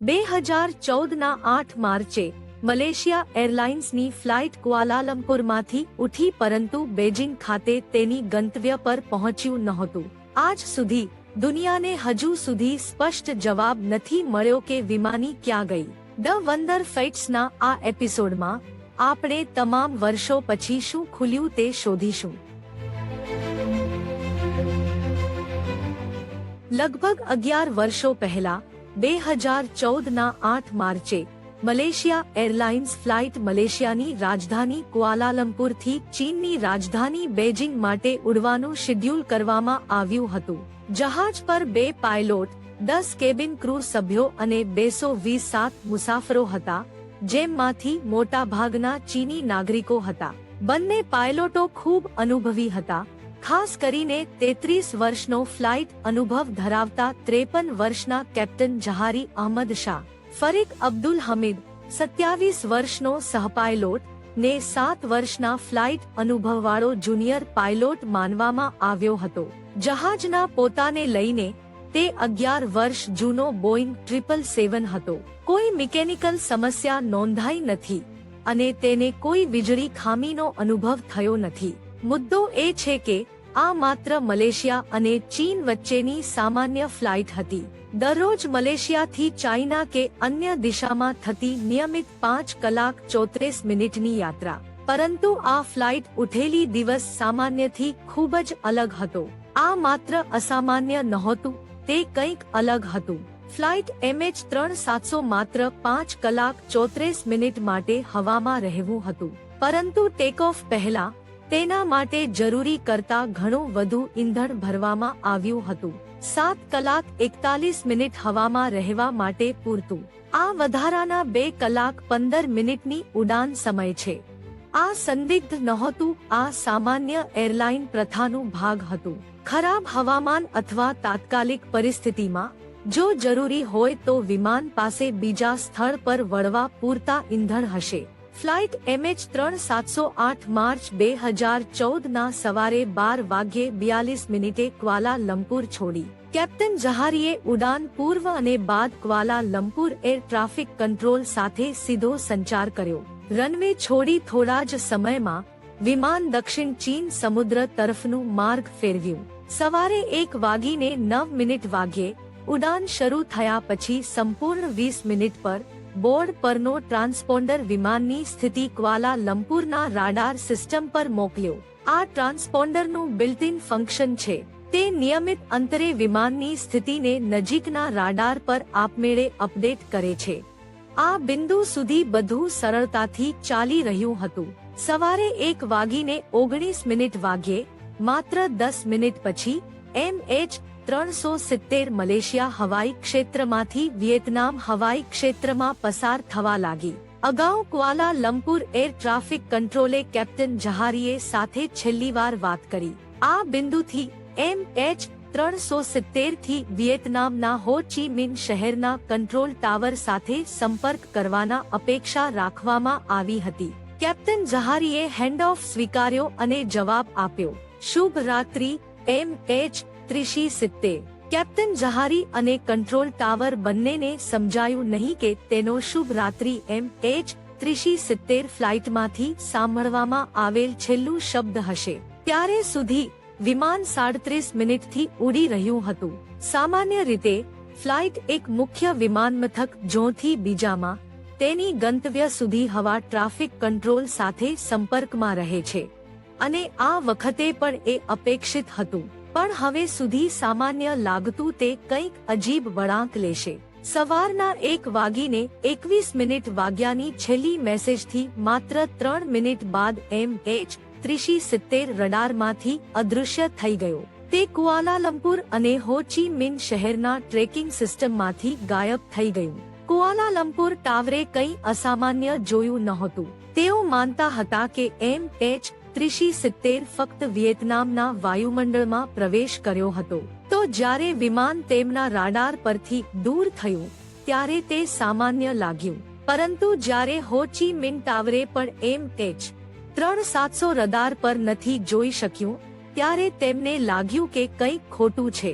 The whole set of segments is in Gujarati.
2014ના 8 માર્ચે મલેશિયા એરલાઇન્સની ફ્લાઇટ કુઆલાલંપુરમાંથી ઉઠી, પરંતુ બેઇજિંગ ખાતે તેની ગંતવ્ય પર પહોંચ્યું નહોતું. આજ સુધી દુનિયાને હજુ સુધી સ્પષ્ટ જવાબ નથી મળ્યો કે વિમાની ક્યાં ગઈ. ધ વન્ડર ફેક્ટ્સના આ એપિસોડમાં આપણે તમામ વર્ષો પછી શું ખુલ્યું તે શોધીશું. લગભગ 11 વર્ષો પહેલા 2014ના 8 માર્ચે મલેશિયા એરલાઇન્સ ફ્લાઇટ મલેશિયાની રાજધાની કુઆલાલંપુરથી ચીનની રાજધાની બેઇજિંગ માટે ઉડવાનું શેડ્યુલ કરવામાં આવ્યું હતું. જહાજ પર 2 પાયલોટ, 10 કેબિન ક્રૂ સભ્યો અને 227 મુસાફરો હતા, જેમાંથી મોટા ભાગના ચીની નાગરિકો હતા. બંને પાયલોટો ખૂબ અનુભવી હતા, ખાસ કરીને 33 વર્ષનો ફ્લાઇટ અનુભવ ધરાવતા 53 વર્ષના કેપ્ટન જહારી અહમદ શાહ, ફરીક અબ્દુલ હમીદ 27 વર્ષનો સહપાયલોટ ને 7 વર્ષના ફ્લાઇટ અનુભવવાળો જુનિયર પાયલોટ માનવામાં આવ્યો હતો. જહાજના પોતાને લઈને તે 11 વર્ષ જૂનો બોઇંગ 777 હતો. કોઈ મિકેનિકલ સમસ્યા નોંધાઈ નથી અને તેને કોઈ વીજળી ખામીનો અનુભવ થયો નથી. મુદ્દો એ છે કે આ માત્ર મલેશિયા અને ચીન વચ્ચેની સામાન્ય ફ્લાઇટ હતી. દરરોજ મલેશિયાથી ચાઇના કે અન્ય દિશામાં થતી નિયમિત 5 કલાક 34 મિનિટની યાત્રા. પરંતુ આ ફ્લાઇટ ઉઠેલી દિવસ સામાન્યથી ખૂબ જ અલગ હતો. આ માત્ર અસામાન્ય નહોતું, તે કંઈક અલગ હતું. ફ્લાઇટ MH370 માત્ર 5 કલાક 34 મિનિટ માટે હવામાં રહેવું હતું, પરંતુ ટેકઓફ પહેલા તેના માટે જરૂરી કરતા ઘણું વધુ ઈંધણ ભરવામાં આવ્યું હતું. 7 કલાક 41 મિનિટ હવામાં રહેવા માટે પૂરતું. આ વધારાના 2 કલાક 15 મિનિટની ઉડાન સમય છે. આ સંદિગ્ધ નહોતું, આ સામાન્ય એરલાઇન પ્રથાનું ભાગ હતું. ખરાબ હવામાન અથવા તાત્કાલિક પરિસ્થિતિમાં જો જરૂરી હોય તો વિમાન પાસે બીજા સ્થળ પર વળવા પૂરતા ઈંધણ હશે. ફ્લાઇટ MH370 માર્ચ 2014ના સવારે 12 વાગ્યે 42 મિનિટે ક્વાલાલંપુર છોડી. કેપ્ટન જહારીએ ઉડાન પૂર્વ અને બાદ ક્વાલાલંપુર એર ટ્રાફિક કંટ્રોલ સાથે સીધો સંચાર કર્યો. રનવે છોડી થોડા જ સમયમાં વિમાન દક્ષિણ ચીન સમુદ્ર તરફનું માર્ગ ફેરવ્યું. સવારે 1:09 વાગ્યે ઉડાન શરૂ થયા પછી સંપૂર્ણ 20 મિનિટ પર બોર્ડ પરનો ટ્રાન્સપોન્ડર વિમાનની સ્થિતિ ક્વાલાલંપુરના રાડાર સિસ્ટમ પર મોકલ્યો. આ ટ્રાન્સપોન્ડરનું બિલ્ટ-ઇન ફંક્શન છે. તે નિયમિત અંતરે વિમાનની સ્થિતિને નજીકના રાડાર પર આપમેળે અપડેટ કરે છે. આ બિંદુ સુધી બધું સરળતાથી ચાલી રહ્યું હતું. સવારે 1:19 વાગ્યે માત્ર 10 મિનિટ પછી MH370 મલેશિયા હવાઈ ક્ષેત્રમાંથી વિયેતનામ હવાઈ ક્ષેત્રમાં પસાર થવા લાગી. અગાઉ ક્વાલાલંપુર એર ટ્રાફિક કંટ્રોલે કેપ્ટન જહારીએ સાથે છેલ્લીવાર વાત કરી. આ બિંદુથી MH370 થી વિયેતનામના હો ચી મિન શહેરના કંટ્રોલ ટાવર સાથે સંપર્ક કરવાના અપેક્ષા રાખવામાં આવી હતી. કેપ્ટન જહારીએ હેન્ડઓફ સ્વીકાર્યો અને જવાબ આપ્યો, શુભ રાત્રિ MH370. કેપ્ટન જહારી અને કંટ્રોલ ટાવર બંનેને સમજાયું નહીં કે તેનો શુભ રાત્રિ MH370 ફ્લાઇટમાંથી સાંભળવામાં આવેલ છેલ્લું શબ્દ હશે. ત્યારે સુધી વિમાન 37 મિનિટથી ઉડી રહ્યું હતું. સામાન્ય રીતે ફ્લાઇટ એક મુખ્ય વિમાનમથક જોથી બીજામાં તેની ગંતવ્ય સુધી હવા ટ્રાફિક કંટ્રોલ સાથે સંપર્કમાં રહે છે, અને આ વખતે પણ એ અપેક્ષિત હતું. પણ હવે સુધી સામાન્ય લાગતું તે કંઈક અજીબ વળાંક લેશે. સવારના 1:21 વાગ્યાની છેલ્લી મેસેજથી માત્ર 3 મિનિટ બાદ MH370 રડારમાંથી અદૃશ્ય થઈ ગયો. તે કુઆલાલંપુર અને હો ચી મિન શહેરના ટ્રેકિંગ સિસ્ટમમાંથી ગાયબ થઈ ગયું. કુઆલાલંપુર ટાવરે કંઈ અસામાન્ય જોયું નહોતું. તેઓ માનતા હતા કે MH370 ફક્ત વિયેતનામના વાયુમંડળમાં પ્રવેશ કર્યો હતો. તો જ્યારે વિમાન તેમના રાડાર પરથી દૂર થયું ત્યારે તે સામાન્ય લાગ્યું. પરંતુ જ્યારે હો ચી મિન ટાવરે પણ MH370 રડાર પર નથી જોઈ શક્યું ત્યારે તેમને લાગ્યું કે કંઈક ખોટું છે.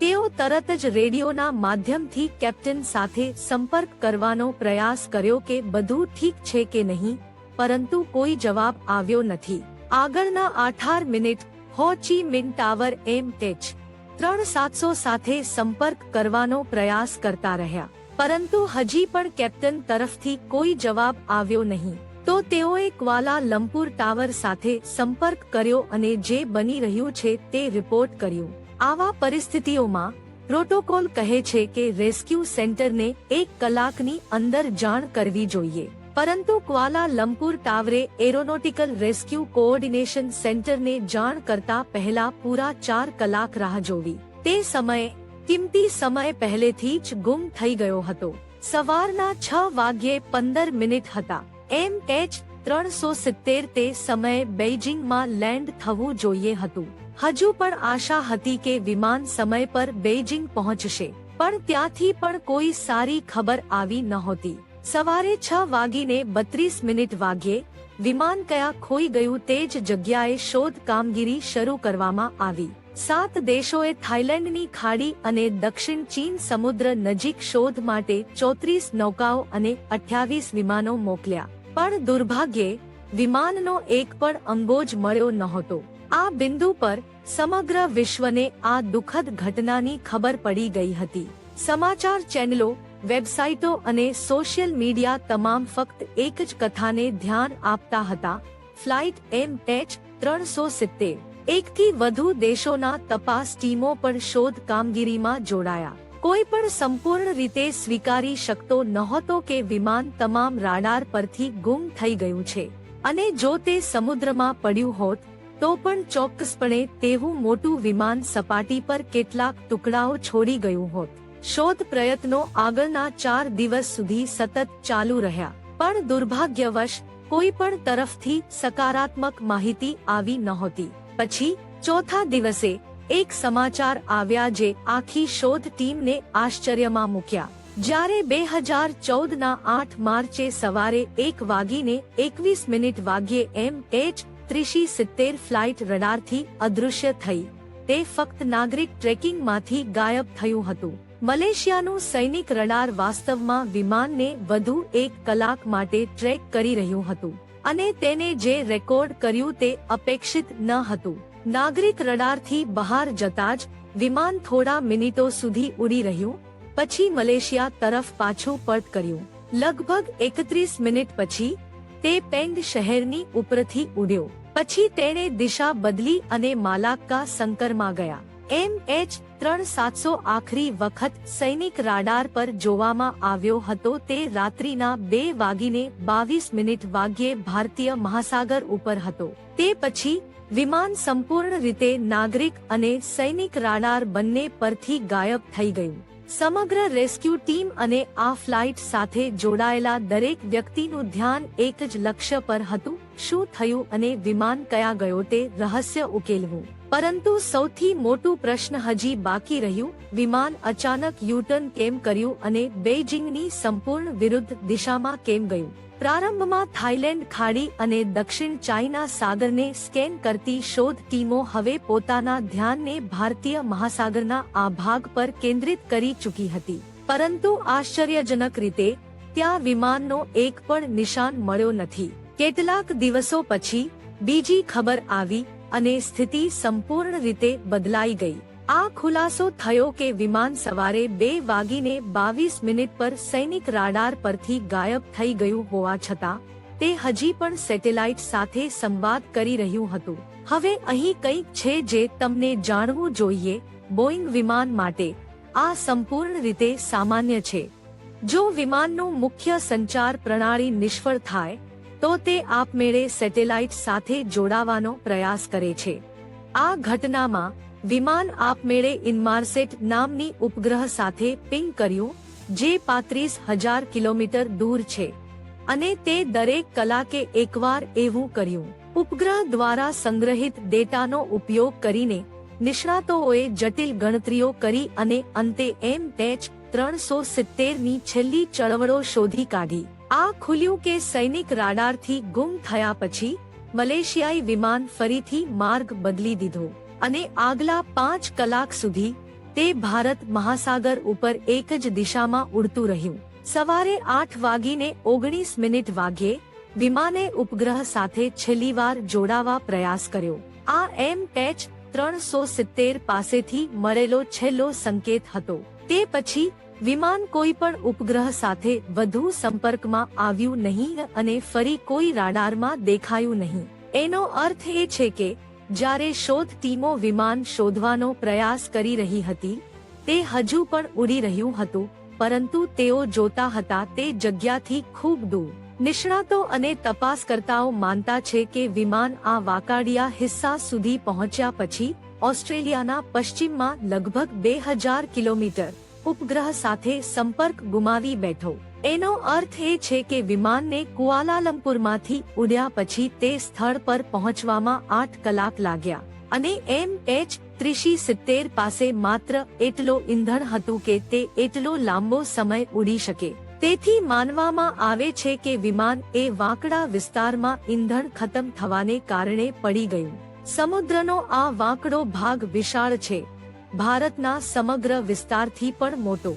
તેઓ તરત જ રેડિયોના માધ્યમથી કેપ્ટન સાથે સંપર્ક કરવાનો પ્રયાસ કર્યો કે બધું ઠીક છે કે નહીં, પરંતુ કોઈ જવાબ આવ્યો નથી. આગળના 18 મિનિટ હો ચી મિન ટાવર MH370 સાથે સંપર્ક કરવાનો પ્રયાસ કરતા રહ્યા, પરંતુ હજી પણ કેપ્ટન તરફથી કોઈ જવાબ આવ્યો નહીં. તો તેઓએ ક્વાલા લંપુર ટાવર સાથે સંપર્ક કર્યો અને જે બની રહ્યું છે તે રિપોર્ટ કર્યું. આવા પરિસ્થિતિઓમાં પ્રોટોકોલ કહે છે કે રેસ્ક્યુ સેન્ટરને 1 કલાકની અંદર જાણ કરવી જોઈએ, પરંતુ ક્વાલા લંપુર ટાવરે એરોનોટિકલ રેસ્ક્યુ કોઓર્ડિનેશન સેન્ટરને જાણ કરતા પહેલા પૂરા 4 કલાક રાહ જોવી. તે સમયે કિંમતી સમય પહેલેથી જ ગુમ થઈ ગયો હતો. સવારના 6:15 હતા. MH370 તે સમયે બેઇજિંગમાં લેન્ડ થવું જોઈએ હતું. હજુ પણ આશા હતી કે વિમાન સમય પર બેઇજિંગ પહોંચશે, પણ ત્યાંથી પણ કોઈ સારી ખબર આવી નહોતી. સવારે 6:32 વાગ્યે વિમાન કયા ખોઈ ગયું તે જ જગ્યાએ શોધ કામગીરી શરૂ કરવામાં આવી. 7 દેશોએ થાઇલેન્ડની ખાડી અને દક્ષિણ ચીન સમુદ્ર નજીક શોધ માટે 34 નૌકાઓ અને 28 વિમાનો મોકલ્યા, પણ દુર્ભાગ્યે વિમાનનો એક પણ અંગોજ મળ્યો નહોતો. આ બિંદુ પર સમગ્ર વિશ્વને આ દુઃખદ ઘટનાની ખબર પડી ગઈ હતી. સમાચાર ચેનલો, વેબસાઇટો અને સોશિયલ મીડિયા તમામ ફક્ત એક જ કથાને ધ્યાન આપતા હતા: ફ્લાઇટ MH370. 1થી વધુ દેશોના તપાસ ટીમો પણ શોધ કામગીરીમાં જોડાયા. કોઈ પણ સંપૂર્ણ રીતે સ્વીકારી શકતો નહોતો કે વિમાન તમામ રાડાર પરથી ગુમ થઈ ગયું છે, અને જો તે સમુદ્રમાં પડ્યું હોત તો પણ ચોક્કસપણે તેવું મોટું વિમાન સપાટી પર કેટલાક ટુકડાઓ છોડી ગયું હોત. શોધ પ્રયત્નો આગળના 4 દિવસ સુધી સતત ચાલુ રહ્યા, પણ દુર્ભાગ્યવશ કોઈ પણ તરફથી સકારાત્મક માહિતી આવી નહોતી. પછી ચોથા દિવસે એક સમાચાર આવ્યા જે આખી શોધ ટીમને આશ્ચર્યમાં મૂક્યા. જ્યારે 2014ના 8 માર્ચે સવારે 1:21 વાગ્યે MH370 ફ્લાઇટ રડારથી અદૃશ્ય થઈ, તે ફક્ત નાગરિક ટ્રેકિંગમાંથી ગાયબ થયું હતું. મલેશિયાનું સૈનિક રડાર વાસ્તવમાં વિમાનને વધુ 1 કલાક માટે ટ્રેક કરી રહ્યું હતું, અને તેને જે રેકોર્ડ કર્યું તે અપેક્ષિત ન હતું. નાગરિક રડારથી બહાર જતા જ વિમાન થોડા મિનિટો સુધી ઉડી રહ્યું, પછી મલેશિયા તરફ પાછું પલટ કર્યું. લગભગ 31 મિનિટ પછી તે પેંગ શહેરની ઉપરથી ઉડ્યો. પછી તેણે દિશા બદલી અને માલાક્કા સંકરમાં ગયા. MH370 આખરી વખત સૈનિક રાડાર પર જોવામાં આવ્યો હતો તે રાત્રિના 2:22 વાગ્યે ભારતીય મહાસાગર ઉપર હતો. તે પછી વિમાન સંપૂર્ણ રીતે નાગરિક અને સૈનિક રાડાર બંને પરથી ગાયબ થઈ ગયું. સમગ્ર રેસ્ક્યુ ટીમ અને આ ફ્લાઇટ સાથે જોડાયેલા દરેક વ્યક્તિનું ધ્યાન એક જ લક્ષ્ય પર હતું: શું થયું અને વિમાન કયા ગયો તે રહસ્ય ઉકેલવું. પરંતુ સૌથી મોટું પ્રશ્ન હજી બાકી રહ્યું: વિમાન અચાનક યુટર્ન કેમ કર્યું અને બેઇજિંગની સંપૂર્ણ વિરુદ્ધ દિશામાં કેમ ગયું. પ્રારંભમાં થાઇલેન્ડ ખાડી અને દક્ષિણ ચાઇના સાગરને સ્કેન કરતી શોધ ટીમો હવે પોતાના ધ્યાનને ભારતીય મહાસાગરના આ ભાગ પર કેન્દ્રિત કરી ચૂકી હતી. પરંતુ આશ્ચર્યજનક રીતે ત્યાં વિમાનનો એક પણ નિશાન મળ્યો નથી. કેટલાક દિવસો પછી બીજી ખબર આવી અને સ્થિતિ સંપૂર્ણ રીતે બદલાઈ ગઈ. આ ખુલાસો થયો કે વિમાન સવારે 2:22 પર સૈનિક રાડાર પરથી ગાયબ થઈ ગયું હોવા છતાં તે હજી પણ સેટેલાઇટ સાથે સંવાદ કરી રહ્યું હતું. હવે અહીં કંઈક છે જે તમને જાણવું જોઈએ. બોઇંગ વિમાન માટે આ સંપૂર્ણ રીતે સામાન્ય છે. જો વિમાનનું મુખ્ય સંચાર પ્રણાલી નિષ્ફળ થાય તો તે આપમેળે સેટેલાઇટ સાથે જોડાવાનો પ્રયાસ કરે છે. આ ઘટનામાં વિમાન આપમેળે ઇન્મારસેટ નામની ઉપગ્રહ સાથે પિંગ કર્યું, જે 35,000 કિલોમીટર દૂર છે, અને તે દરેક કલાકે એકવાર એવું કર્યું. ઉપગ્રહ દ્વારા સંગ્રહિત ડેટાનો ઉપયોગ કરીને નિષ્ણાતોએ જટિલ ગણતરીઓ કરી અને અંતે MH370 ની છેલ્લી ચળવળો શોધી કાઢી. આ ખુલ્યું કે સૈનિક રાડારથી ગુમ થયા પછી મલેશિયાઈ વિમાન ફરીથી માર્ગ બદલી દીધો અને આગલા 5 કલાક સુધી તે ભારત મહાસાગર ઉપર એક જ દિશામાં ઉડતું રહ્યું. સવારે 8:19 વાગ્યે વિમાને ઉપગ્રહ સાથે છેલ્લીવાર જોડાવા પ્રયાસ કર્યો. આ MH370 પાસેથી મળેલો છેલ્લો સંકેત હતો. તે પછી વિમાન કોઈ પણ ઉપગ્રહ સાથે વધુ સંપર્કમાં આવ્યું નહીં અને ફરી કોઈ રાડારમાં દેખાયું નહીં. એનો અર્થ એ છે કે જ્યારે શોધ ટીમો વિમાન શોધવાનો પ્રયાસ કરી રહી હતી, તે હજુ પણ ઉડી રહ્યું હતું, પરંતુ તેઓ જોતા હતા તે જગ્યાથી ખૂબ દૂર. નિષ્ણાતો અને તપાસકર્તાઓ માનતા છે કે વિમાન આ વાકાડિયા હિસ્સા સુધી પહોંચ્યા પછી ઓસ્ટ્રેલિયાના પશ્ચિમમાં લગભગ 2000 કિલોમીટર ઉપગ્રહ સાથે સંપર્ક ગુમાવી બેઠો. એનો અર્થ એ છે કે વિમાનને કુઆલાલંપુરમાંથી ઉડ્યા પછી તે સ્થળ પર પહોંચવામાં 8 કલાક લાગ્યા અને MH370 પાસે માત્ર એટલો ઈંધણ હતું કે તે એટલો લાંબો સમય ઉડી શકે. તેથી માનવામાં આવે છે કે વિમાન એ વાંકડા વિસ્તારમાં ઈંધણ ખતમ થવાને કારણે પડી ગયું. સમુદ્રનો આ વાંકડો ભાગ વિશાળ છે, ભારતના સમગ્ર વિસ્તારથી પણ મોટો.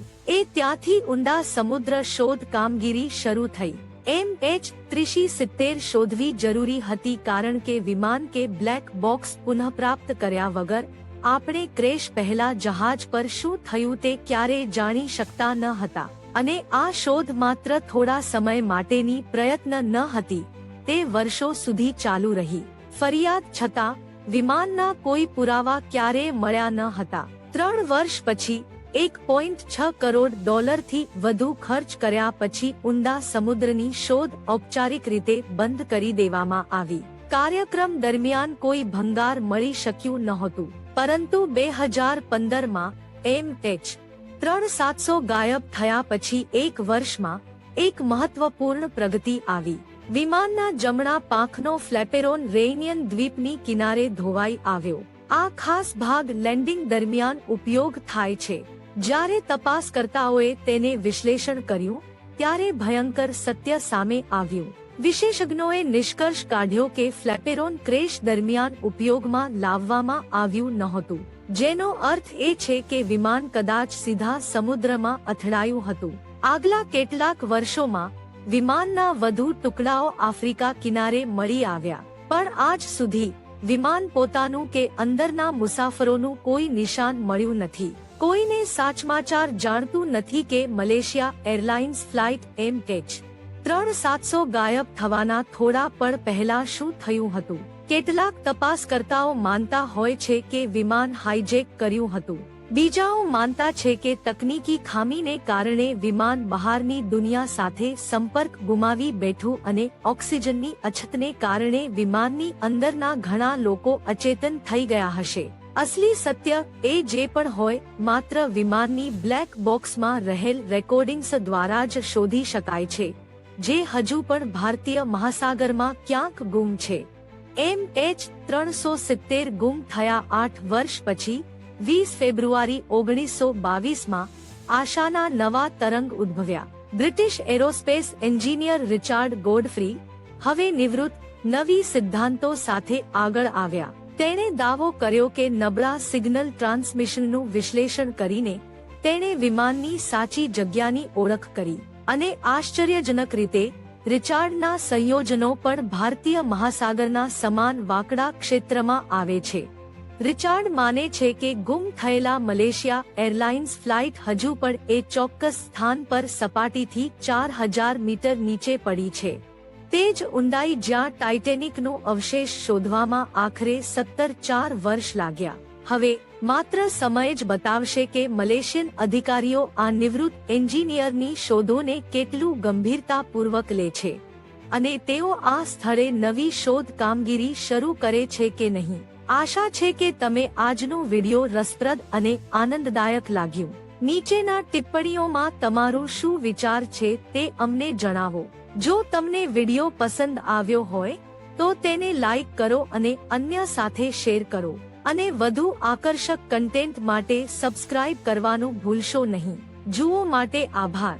ત્યાંથી ઊંડા સમુદ્ર શોધ કામગીરી શરૂ થઈ. MH370 શોધવી જરૂરી હતી કારણ કે વિમાન કે બ્લેક બોક્સ પુનઃપ્રાપ્ત કર્યા વગર આપણે ક્રેશ પહેલા જહાજ પર શું થયું તે ક્યારેય જાણી શકતા ન હતા. અને આ શોધ માત્ર થોડા સમય માટેની પ્રયત્ન ન હતી, તે વર્ષો સુધી ચાલુ રહી. ફરિયાદ છતાં વિમાનના કોઈ પુરાવા ક્યારેય મળ્યા ન હતા. 3 વર્ષ પછી $1.6 કરોડ થી વધુ ખર્ચ કર્યા પછી ઊંડા સમુદ્રની શોધ ઔપચારિક રીતે બંધ કરી દેવામાં આવી. કાર્યક્રમ દરમિયાન કોઈ ભંગાર મળી શક્યું નહોતું, પરંતુ 2015માં MH370 ગાયબ થયા પછી 1 વર્ષમાં એક મહત્વપૂર્ણ પ્રગતિ આવી. વિમાનના જમણા પાંખનો ફ્લેપેરોન રેયુનિયન દ્વીપની કિનારે ધોવાઈ આવ્યો. આ ખાસ ભાગ લેન્ડિંગ દરમિયાન ઉપયોગ થાય છે. જ્યારે તપાસકર્તાઓએ તેને વિશ્લેષણ કર્યું ત્યારે ભયંકર સત્ય સામે આવ્યું. વિશેષજ્ઞોએ નિષ્કર્ષ કાઢ્યો કે ફ્લેપેરોન ક્રેશ દરમિયાન ઉપયોગમાં લાવવામાં આવ્યું નહોતું, જેનો અર્થ એ છે કે વિમાન કદાચ સીધા સમુદ્રમાં અથડાયું હતું. આગલા કેટલાક વર્ષોમાં વિમાનના વધુ ટુકડાઓ આફ્રિકા કિનારે મળી આવ્યા, પણ આજ સુધી વિમાન પોતાનું કે અંદરના મુસાફરોનું કોઈ નિશાન મળ્યું નથી. કોઈને સાચમાચાર જાણતું નથી કે મલેશિયા એરલાઇન્સ ફ્લાઇટ MH370 ગાયબ થવાના થોડા પળ પહેલા શું થયું હતું. કેટલાક તપાસકર્તાઓ માનતા હોય છે કે વિમાન હાઇજેક કર્યું હતું. બીજાઓ માનતા છે કે તકનીકી ખામીને કારણે વિમાન બહારની દુનિયા સાથે સંપર્ક ગુમાવી બેઠું અને ઓક્સિજનની અછતને કારણે વિમાનની અંદરના ઘણા લોકો અચેતન થઈ ગયા હશે. અસલી સત્ય એ જે પણ હોય, માત્ર વિમાનની બ્લેક બોક્સમાં રહેલ રેકોર્ડિંગ્સ દ્વારા જ શોધી શકાય છે, જે હજુ પણ ભારતીય મહાસાગરમાં ક્યાંક ગુમ છે. MH370 ગુમ થયા 8 વર્ષ પછી 20 ફેબ્રુઆરી 1922માં આશાના નવા તરંગ ઉદ્ભવ્યા. બ્રિટિશ એરોસ્પેસ એન્જિનિયર રિચાર્ડ ગોડફ્રી, હવે નિવૃત્ત, નવી સિદ્ધાંતો સાથે આગળ આવ્યા. તેણે દાવો કર્યો કે નબળા સિગ્નલ ટ્રાન્સમિશનનું વિશ્લેષણ કરીને તેણે વિમાનની સાચી જગ્યાની ઓળખ કરી. અને આશ્ચર્યજનક રીતે રિચાર્ડના સંયોજનો પણ ભારતીય મહાસાગરના સમાન વાંકડા ક્ષેત્રમાં આવે છે. રિચાર્ડ માને છે કે ગુમ થયેલા મલેશિયા એરલાઇન્સ ફ્લાઇટ હજુ પણ એ ચોક્કસ સ્થાન પર સપાટીથી 4000 મીટર નીચે પડી છે. તે જ ઊંડાઈ જ્યાં ટાઇટેનિકનો અવશેષ શોધવામાં આખરે 4 વર્ષ લાગ્યા. હવે માત્ર સમય જ બતાવશે કે મલેશિયન અધિકારીઓ આ નિવૃત્ત એન્જિનિયરની શોધોને કેટલું ગંભીરતાપૂર્વક લે છે અને તેઓ આ સ્થળે નવી શોધ કામગીરી શરૂ કરે છે કે નહીં. આશા છે કે તમે આજનો વિડિયો રસપ્રદ અને આનંદદાયક લાગ્યું. નીચેના ટિપ્પણીઓમાં તમારું શું વિચાર છે તે અમને જણાવો. જો તમને વિડિયો પસંદ આવ્યો હોય તો તેને લાઈક કરો અને અન્ય સાથે શેર કરો. અને વધુ આકર્ષક કન્ટેન્ટ માટે સબસ્ક્રાઇબ કરવાનું ભૂલશો નહીં. જુઓ માટે આભાર.